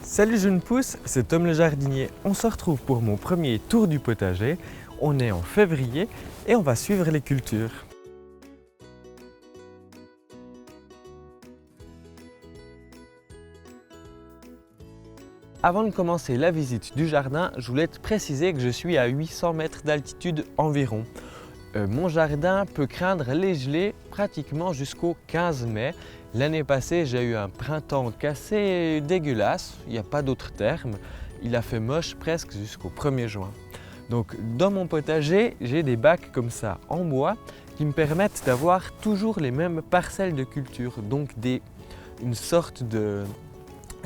Salut jeunes pousses, c'est Tom le jardinier. On se retrouve pour mon premier tour du potager. On est en février et on va suivre les cultures. Avant de commencer la visite du jardin, je voulais te préciser que je suis à 800 mètres d'altitude environ. Mon jardin peut craindre les gelées pratiquement jusqu'au 15 mai. L'année passée, j'ai eu un printemps assez dégueulasse, il n'y a pas d'autre terme. Il a fait moche presque jusqu'au 1er juin. Donc dans mon potager, j'ai des bacs comme ça en bois qui me permettent d'avoir toujours les mêmes parcelles de culture, donc une sorte de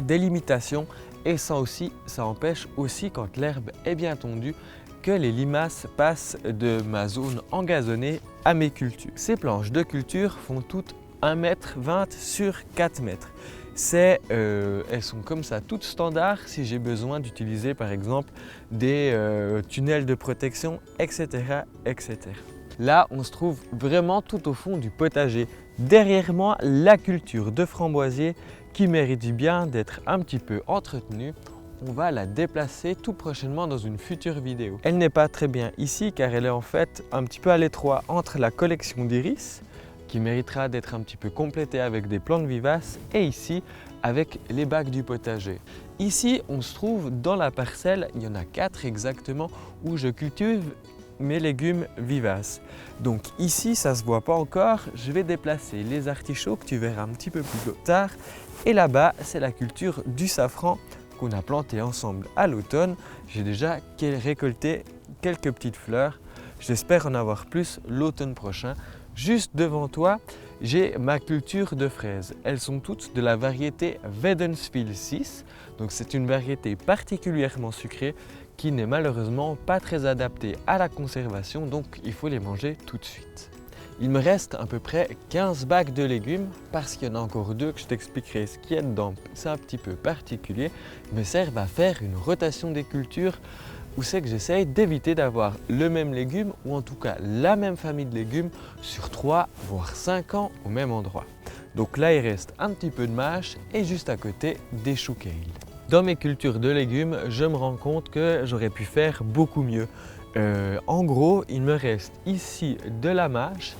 délimitation, et ça empêche aussi quand l'herbe est bien tondue que les limaces passent de ma zone engazonnée à mes cultures. Ces planches de culture font toutes 1,20 m sur 4 mètres. Elles sont comme ça, toutes standards si j'ai besoin d'utiliser par exemple des tunnels de protection, etc., etc. Là, on se trouve vraiment tout au fond du potager. Derrière moi, la culture de framboisier qui mérite bien d'être un petit peu entretenue. On va la déplacer tout prochainement dans une future vidéo. Elle n'est pas très bien ici car elle est en fait un petit peu à l'étroit entre la collection d'iris qui méritera d'être un petit peu complétée avec des plantes vivaces et ici avec les bacs du potager. Ici on se trouve dans la parcelle, il y en a 4 exactement, où je cultive mes légumes vivaces. Donc ici ça se voit pas encore, je vais déplacer les artichauts que tu verras un petit peu plus tard et là-bas c'est la culture du safran qu'on a planté ensemble à l'automne. J'ai déjà récolté quelques petites fleurs. J'espère en avoir plus l'automne prochain. Juste devant toi, j'ai ma culture de fraises. Elles sont toutes de la variété Wädenswil 6. Donc c'est une variété particulièrement sucrée qui n'est malheureusement pas très adaptée à la conservation, donc il faut les manger tout de suite. Il me reste à peu près 15 bacs de légumes parce qu'il y en a encore 2 que je t'expliquerai ce qu'il y a dedans. C'est un petit peu particulier, me servent à faire une rotation des cultures où c'est que j'essaye d'éviter d'avoir le même légume ou en tout cas la même famille de légumes sur 3 voire 5 ans au même endroit. Donc là il reste un petit peu de mâche et juste à côté des choux kale. Dans mes cultures de légumes, je me rends compte que j'aurais pu faire beaucoup mieux. En gros, il me reste ici de la mâche,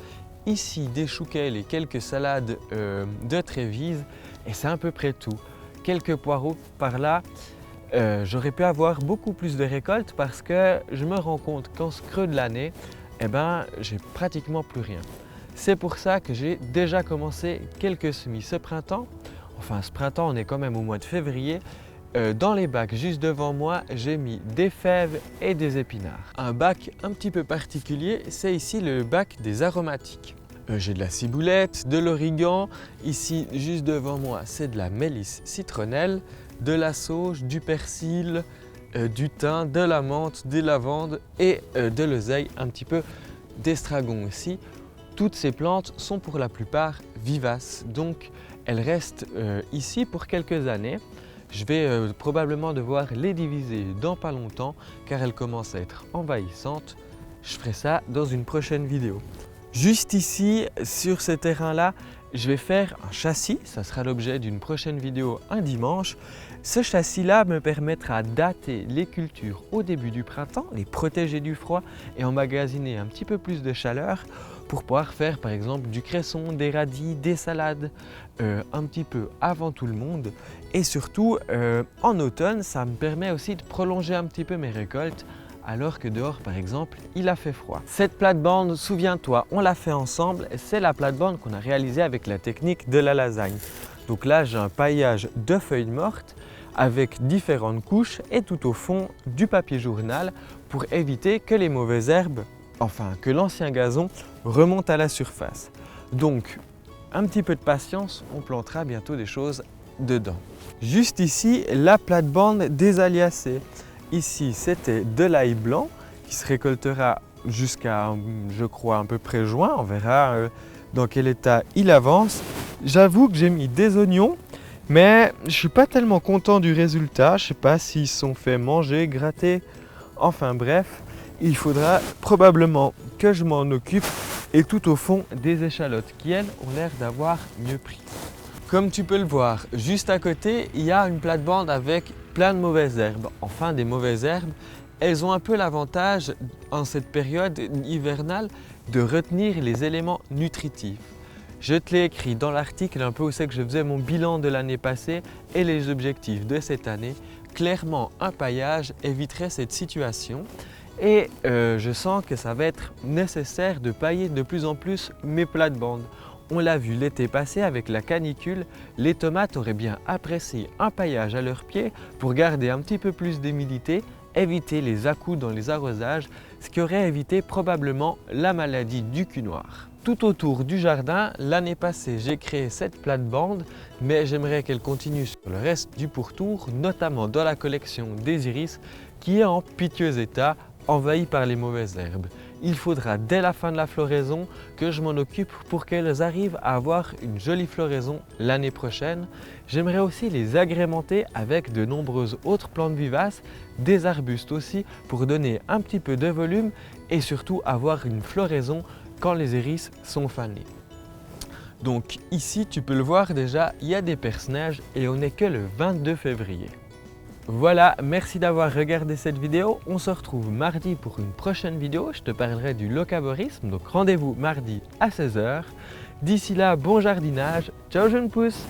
ici des choux kale et quelques salades de Trévise et c'est à peu près tout. Quelques poireaux par là. J'aurais pu avoir beaucoup plus de récoltes parce que je me rends compte qu'en ce creux de l'année, j'ai pratiquement plus rien. C'est pour ça que j'ai déjà commencé quelques semis ce printemps. Enfin ce printemps, on est quand même au mois de février. Dans les bacs juste devant moi, j'ai mis des fèves et des épinards. Un bac un petit peu particulier, c'est ici le bac des aromatiques. J'ai de la ciboulette, de l'origan. Ici, juste devant moi, c'est de la mélisse citronnelle, de la sauge, du persil, du thym, de la menthe, des lavandes et de l'oseille, un petit peu d'estragon aussi. Toutes ces plantes sont pour la plupart vivaces, donc elles restent ici pour quelques années. Je vais probablement devoir les diviser dans pas longtemps car elles commencent à être envahissantes. Je ferai ça dans une prochaine vidéo. Juste ici, sur ce terrain-là, je vais faire un châssis. Ça sera l'objet d'une prochaine vidéo un dimanche. Ce châssis-là me permettra dater les cultures au début du printemps, les protéger du froid et emmagasiner un petit peu plus de chaleur pour pouvoir faire par exemple du cresson, des radis, des salades un petit peu avant tout le monde. Et surtout, en automne, ça me permet aussi de prolonger un petit peu mes récoltes alors que dehors par exemple, il a fait froid. Cette plate-bande, souviens-toi, on l'a fait ensemble, c'est la plate-bande qu'on a réalisée avec la technique de la lasagne. Donc là, j'ai un paillage de feuilles mortes avec différentes couches et tout au fond du papier journal pour éviter que les mauvaises herbes, enfin que l'ancien gazon remonte à la surface. Donc, un petit peu de patience, on plantera bientôt des choses dedans. Juste ici, la plate-bande des Aliacées. Ici, c'était de l'ail blanc qui se récoltera jusqu'à, je crois, à peu près juin. On verra dans quel état il avance. J'avoue que j'ai mis des oignons, mais je ne suis pas tellement content du résultat. Je ne sais pas s'ils sont fait manger, gratter. Enfin bref, il faudra probablement que je m'en occupe. Et tout au fond, des échalotes qui, elles, ont l'air d'avoir mieux pris. Comme tu peux le voir, juste à côté, il y a une plate-bande avec plein de mauvaises herbes. Enfin, des mauvaises herbes, elles ont un peu l'avantage, en cette période hivernale, de retenir les éléments nutritifs. Je te l'ai écrit dans l'article un peu où c'est que je faisais mon bilan de l'année passée et les objectifs de cette année. Clairement, un paillage éviterait cette situation et je sens que ça va être nécessaire de pailler de plus en plus mes plates-bandes. On l'a vu l'été passé avec la canicule, les tomates auraient bien apprécié un paillage à leurs pieds pour garder un petit peu plus d'humidité, éviter les à-coups dans les arrosages, ce qui aurait évité probablement la maladie du cul noir. Tout autour du jardin, l'année passée, j'ai créé cette plate-bande, mais j'aimerais qu'elle continue sur le reste du pourtour, notamment dans la collection des iris, qui est en piteux état, envahi par les mauvaises herbes. Il faudra dès la fin de la floraison que je m'en occupe pour qu'elles arrivent à avoir une jolie floraison l'année prochaine. J'aimerais aussi les agrémenter avec de nombreuses autres plantes vivaces, des arbustes aussi pour donner un petit peu de volume et surtout avoir une floraison quand les iris sont fanés. Donc ici tu peux le voir déjà, il y a des perce-neige et on n'est que le 22 février. Voilà, merci d'avoir regardé cette vidéo. On se retrouve mardi pour une prochaine vidéo. Je te parlerai du locavorisme, donc rendez-vous mardi à 16 h. D'ici là, bon jardinage. Ciao jeune pousse!